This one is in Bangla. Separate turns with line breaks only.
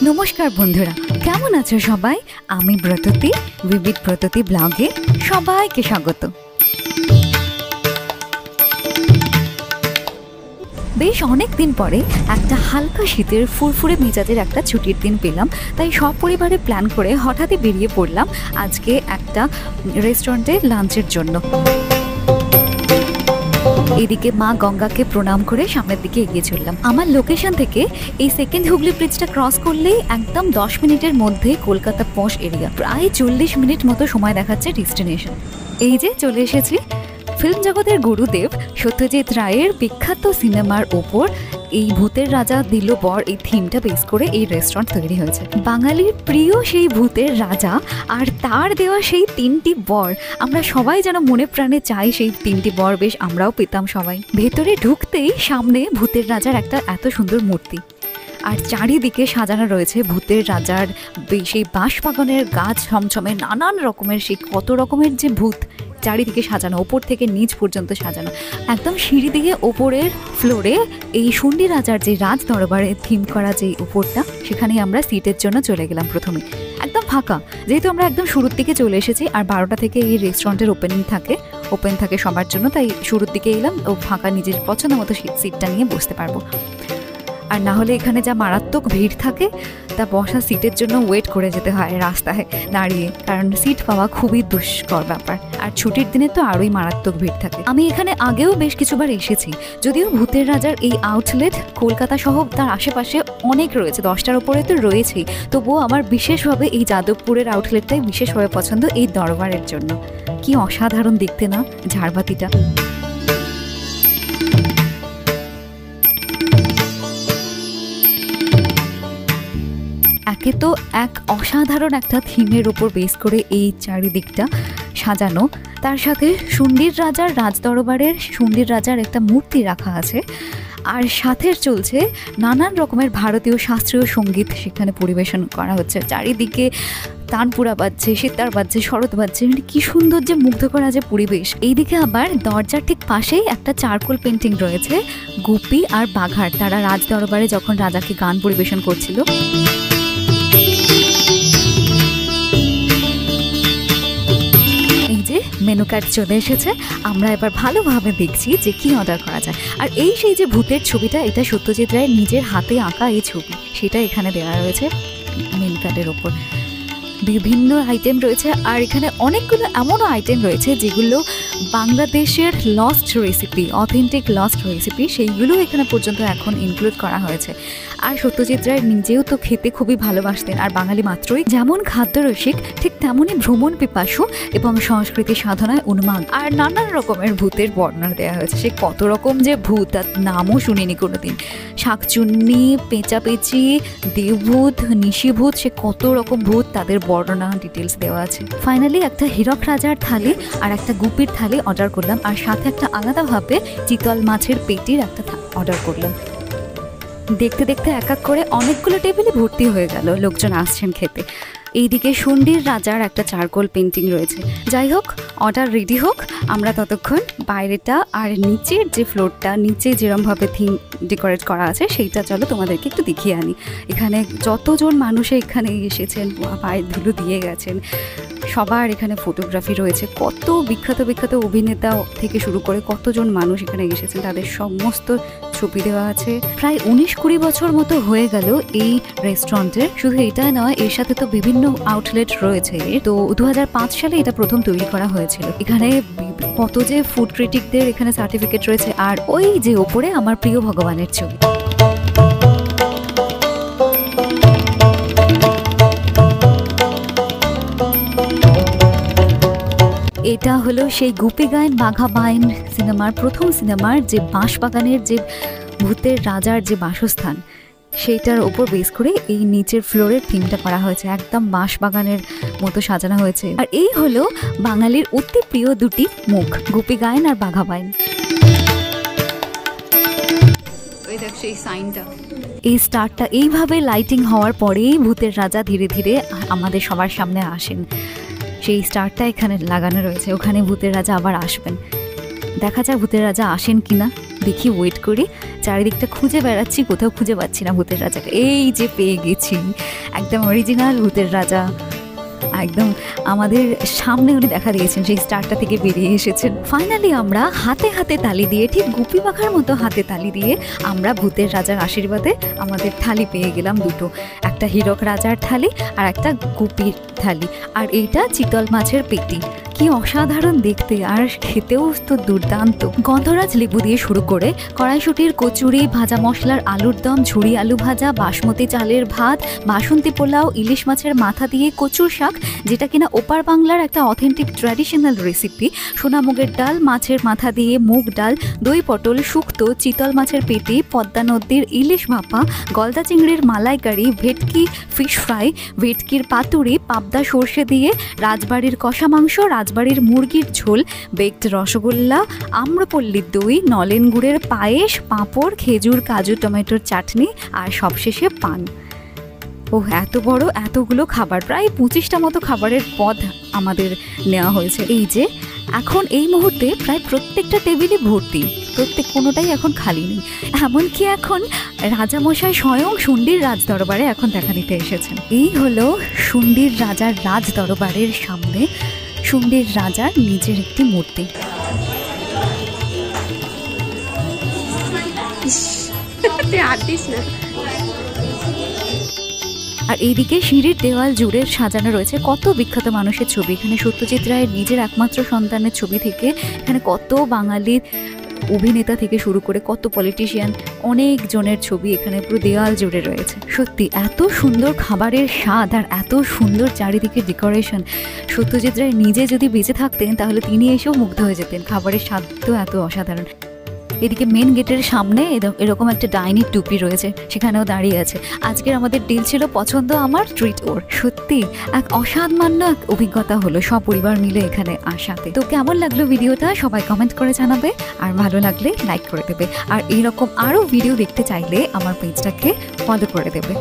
নমস্কার বন্ধুরা, কেমন আছো সবাই? আমি ব্রততী, বিবিধ ব্রততী ব্লগে সবাইকে স্বাগত। বেশ অনেক দিন পরে একটা হালকা শীতের ফুরফুরে মেজাজের একটা ছুটির দিন পেলাম, তাই সব পরিবারে প্ল্যান করে হঠাৎই বেরিয়ে পড়লাম আজকে একটা রেস্টুরেন্টে লাঞ্চের জন্য। এদিকে মা গঙ্গাকে প্রণাম করে সামনের দিকে এগিয়ে চললাম। আমার লোকেশন থেকে এই সেকেন্ড হুগলি ব্রিজটা ক্রস করলেই একদম 10 মিনিটের মধ্যে কলকাতা পশ এরিয়া। প্রায় 40 মিনিট মতো সময় দেখাচ্ছে ডেস্টিনেশন। এই যে চলে এসেছি। ফিল্ম জগতের গুরুদেব সত্যজিৎ রায়ের বিখ্যাত সিনেমার ওপর এই ভূতের রাজা দিল বর এই থিমটা বেস করে এই রেস্টুরেন্ট তৈরি হয়েছে। বাঙালির প্রিয় সেই ভূতের রাজা আর তার দেওয়া সেই 3টি বর, আমরা সবাই যেন মনে প্রাণে চাই সেই 3টি বর বেশ আমরাও পেতাম সবাই। ভেতরে ঢুকতেই সামনে ভূতের রাজার একটা এত সুন্দর মূর্তি, আর চারিদিকে সাজানো রয়েছে ভূতের রাজার সেই বাঁশবাগানের গাছ ছমছমে নানান রকমের সেই কত রকমের যে ভূত চারিদিকে সাজানো, ওপর থেকে নিচ পর্যন্ত সাজানো। একদম সিঁড়ি দিকে ওপরের ফ্লোরে এই শুন্ডি রাজার যে রাজ দরবারে থিম করা যে উপরটা, সেখানে আমরা সিটের জন্য চলে গেলাম। প্রথমে একদম ফাঁকা, যেহেতু আমরা একদম শুরুর দিকে চলে এসেছি আর 12টা থেকে এই রেস্টুরেন্টের ওপেন থাকে সবার জন্য, তাই শুরুর দিকে এলাম ও ফাঁকা নিজের পছন্দ মতো সিটটা নিয়ে বসতে পারবো। আর না হলে এখানে যা মারাত্মক ভিড় থাকে, তা বসা সিটের জন্য ওয়েট করে যেতে হয় রাস্তায় দাঁড়িয়ে, কারণ সিট পাওয়া খুবই দুষ্কর ব্যাপার। আর ছুটির দিনে তো আরোই মারাত্মক ভিড় থাকে। আমি এখানে আগেও বেশ কিছুবার এসেছি, যদিও ভূতের রাজার এই আউটলেট কলকাতা সহ তার আশেপাশে অনেক রয়েছে, 10টার উপরে তো রয়েছেই, তবুও আমার বিশেষভাবে এই যাদবপুরের আউটলেটটাই বিশেষভাবে পছন্দ এই দরবারের জন্য। কি অসাধারণ দেখতে না ঝাড়বাতিটা। একে তো এক অসাধারণ একটা থিমের উপর বেস করে এই চারিদিকটা সাজানো, তার সাথে শুন্ডির রাজার রাজদরবারের শুন্ডির রাজার একটা মূর্তি রাখা আছে, আর সাথে চলছে নানান রকমের ভারতীয় শাস্ত্রীয় সঙ্গীত সেখানে পরিবেশন করা হচ্ছে। চারিদিকে তানপুরা বাজছে, সিতার বাজছে, শরৎ বাজছে, মানে কি সুন্দর যে মুগ্ধ করা যে পরিবেশ। এইদিকে আবার দরজার ঠিক পাশেই একটা চারকোল পেন্টিং রয়েছে, গুপি আর বাঘার তারা রাজদরবারে যখন রাজাকে গান পরিবেশন করছিল। মেনু কার্ড চলে এসেছে, আমরা এবার ভালোভাবে দেখছি যে কি অর্ডার করা যায়। আর এই সেই যে ভূতের ছবিটা, এটা সত্যজিৎ রায়ের নিজের হাতে আঁকা এই ছবি, সেটা এখানে দেওয়া রয়েছে মেনু কার্ডের ওপর। বিভিন্ন আইটেম রয়েছে, আর এখানে অনেকগুলো এমনও আইটেম রয়েছে যেগুলো বাংলাদেশের lost recipe, authentic lost recipe, সেইগুলো এখানে পর্যন্ত এখন ইনক্লুড করা হয়েছে। আর সত্যজিৎ রায় নিজেও তো খেতে খুবই ভালোবাসতেন, আর বাঙালি মাত্রই যেমন খাদ্যরসিক ঠিক তেমনই ভ্রমণ পিপাসু এবং সংস্কৃতি সাধনায় উন্মাদ। আর নানান রকমের ভূতের বর্ণনা দেওয়া হয়েছে, সে কত রকম যে ভূত তার নামও শুনিনি কোনোদিন। শাকচুন্নি, পেঁচাপেচি, দেবভূত, নিশিভূত, সে কত রকম ভূত, তাদের বর্ণনা ডিটেলস দেওয়া আছে। ফাইনালি একটা হীরক রাজার থালি আর একটা গুপির থালি অর্ডার করলাম, আর সাথে একটা আলাদাভাবে চিতল মাছের পেটির একটা অর্ডার করলাম। দেখতে দেখতে এক এক করে অনেকগুলো টেবিলে ভর্তি হয়ে গেল, লোকজন আসছেন খেতে। এইদিকে শুন্ডির রাজার একটা চারকোল পেন্টিং রয়েছে। যাই হোক, অর্ডার রেডি হোক, আমরা ততক্ষণ বাইরেটা আর নিচের যে ফ্লোরটা, নিচে যেরমভাবে থিম ডেকোরেট করা আছে সেইটা চলো তোমাদেরকে একটু দেখিয়ে আনি। এখানে যতজন মানুষে এখানে এসেছেন, পায়ের ধুলো দিয়ে গেছেন, সবার এখানে ফটোগ্রাফি রয়েছে। কত বিখ্যাত বিখ্যাত অভিনেতা থেকে শুরু করে কতজন মানুষ এখানে এসেছেন, তাদের সমস্ত ছবি দেওয়া আছে। প্রায় 19-20 বছর মতো হয়ে গেল এই রেস্টুরেন্টের। শুধু এটা নয়, এর সাথে তো বিভিন্ন আউটলেট রয়েছে। তো 2005 সালে এটা প্রথম তৈরি করা হয়েছিল। এখানে কত যে ফুড ক্রিটিকদের এখানে সার্টিফিকেট রয়েছে। আর ওই যে ওপরে আমার প্রিয় ভগবানের ছবি। এটা হলো সেই গুপি গায়েন বাঘা বাইন সিনেমার প্রথম সিনেমার যে বাঁশবাগানের যে ভূতের রাজার যে বাসস্থান, সেইটার ওপর বেস করে এই নিচের ফ্লোরের থিমটা করা হয়েছে। একদম বাঁশবাগানের মতো সাজানো হয়েছে। আর এই হলো বাঙালির অতি প্রিয় দুটি মুখ, গুপি গায়েন আর বাঘা বাইন। এই স্টারটা এইভাবে লাইটিং হওয়ার পরেই ভূতের রাজা ধীরে ধীরে আমাদের সবার সামনে আসেন। সেই স্টারটা এখানে লাগানো রয়েছে, ওখানে ভূতের রাজা আবার আসবেন। দেখা যাক ভূতের রাজা আসেন কিনা, দেখি, ওয়েট করি। চারিদিকটা খুঁজে বেড়াচ্ছি, কোথাও খুঁজে পাচ্ছি না ভূতের রাজাকে। এই যে পেয়ে গেছি, একদম অরিজিনাল ভূতের রাজা, একদম আমাদের সামনে উনি দেখা দিয়েছেন, সেই স্টারটা থেকে বেরিয়ে এসেছেন। ফাইনালি আমরা হাতে হাতে তালি দিয়ে, ঠিক গুপি পাখার মতো হাতে তালি দিয়ে আমরা ভূতের রাজার আশীর্বাদে আমাদের থালি পেয়ে গেলাম দুটো, একটা হীরক রাজার থালি আর একটা গুপির থালি, আর এইটা চিতল মাছের পেটি। কি অসাধারণ দেখতে, আর খেতেও তো দুর্দান্ত। গন্ধরাজ লেবু দিয়ে শুরু করে কড়াইশুটির কচুরি, ভাজা মশলার আলুর দম, ঝুরি আলু ভাজা, বাসমতি চালের ভাত, বাসন্তী পোলাও, ইলিশ মাছের মাথা দিয়ে কচুর শাক, যেটা কিনা ওপার বাংলার একটা অথেন্টিক ট্র্যাডিশনাল রেসিপি, সোনামুগের ডাল, মাছের মাথা দিয়ে মুগ ডাল, দই পটল, শুক্তো, চিতল মাছের পেটি, পদ্মা নদীর ইলিশ ভাপা, গলদা চিংড়ির মালাইকারি, ভেটকি ফিশ ফ্রাই, ভেটকির পাতুরি, পাবদা সর্ষে দিয়ে, রাজবাড়ির কষা মাংস, রাজবাড়ির মুরগির ঝোল, বেকড রসগোল্লা, আম্রপল্লীর দই, নলেন গুড়ের পায়েস, পাঁপড়, খেজুর, কাজু, টমেটোর চাটনি, আর সবশেষে পান। ও এত বড় এতগুলো খাবার, প্রায় 25টা মতো খাবারের পদ আমাদের নেওয়া হয়েছে। এই যে এখন এই মুহূর্তে প্রায় প্রত্যেকটা টেবিলে ভর্তি, কোনোটাই এখন খালি নেই। এমনকি এখন রাজামশাই স্বয়ং শুন্ডির রাজ দরবারে এখন দেখা দিতে এসেছেন। এই হলো শুন্ডির রাজার রাজ দরবারের সামনে শুন্ডির রাজার নিজের একটি মূর্তি। আর এইদিকে সিঁড়ির দেওয়াল জুড়ে সাজানো রয়েছে কত বিখ্যাত মানুষের ছবি। এখানে সত্যজিৎ রায়ের নিজের একমাত্র সন্তানের ছবি থেকে এখানে কত বাঙালির অভিনেতা থেকে শুরু করে কত পলিটিশিয়ান, অনেক জনের ছবি এখানে পুরো দেওয়াল জুড়ে রয়েছে। সত্যি এত সুন্দর খাবারের স্বাদ আর এত সুন্দর চারিদিকে ডেকোরেশন, সত্যজিৎ রায় নিজে যদি বেঁচে থাকতেন তাহলে তিনি এসেও মুগ্ধ হয়ে যেতেন। খাবারের স্বাদ তো এত অসাধারণ। এদিকে মেন গেটের সামনে এরকম একটা ডাইনির টুপি রয়েছে, সেখানেও দাঁড়িয়ে আছে। আজকের আমাদের ডিল ছিল পছন্দ আমার, ট্রিট ওর। সত্যি এক অসামান্য এক অভিজ্ঞতা হলো সপরিবার মিলে এখানে আসাতে। তো কেমন লাগলো ভিডিওটা সবাই কমেন্ট করে জানাবে, আর ভালো লাগলে লাইক করে দেবে, আর এইরকম আরও ভিডিও দেখতে চাইলে আমার পেজটাকে ফলো করে দেবে।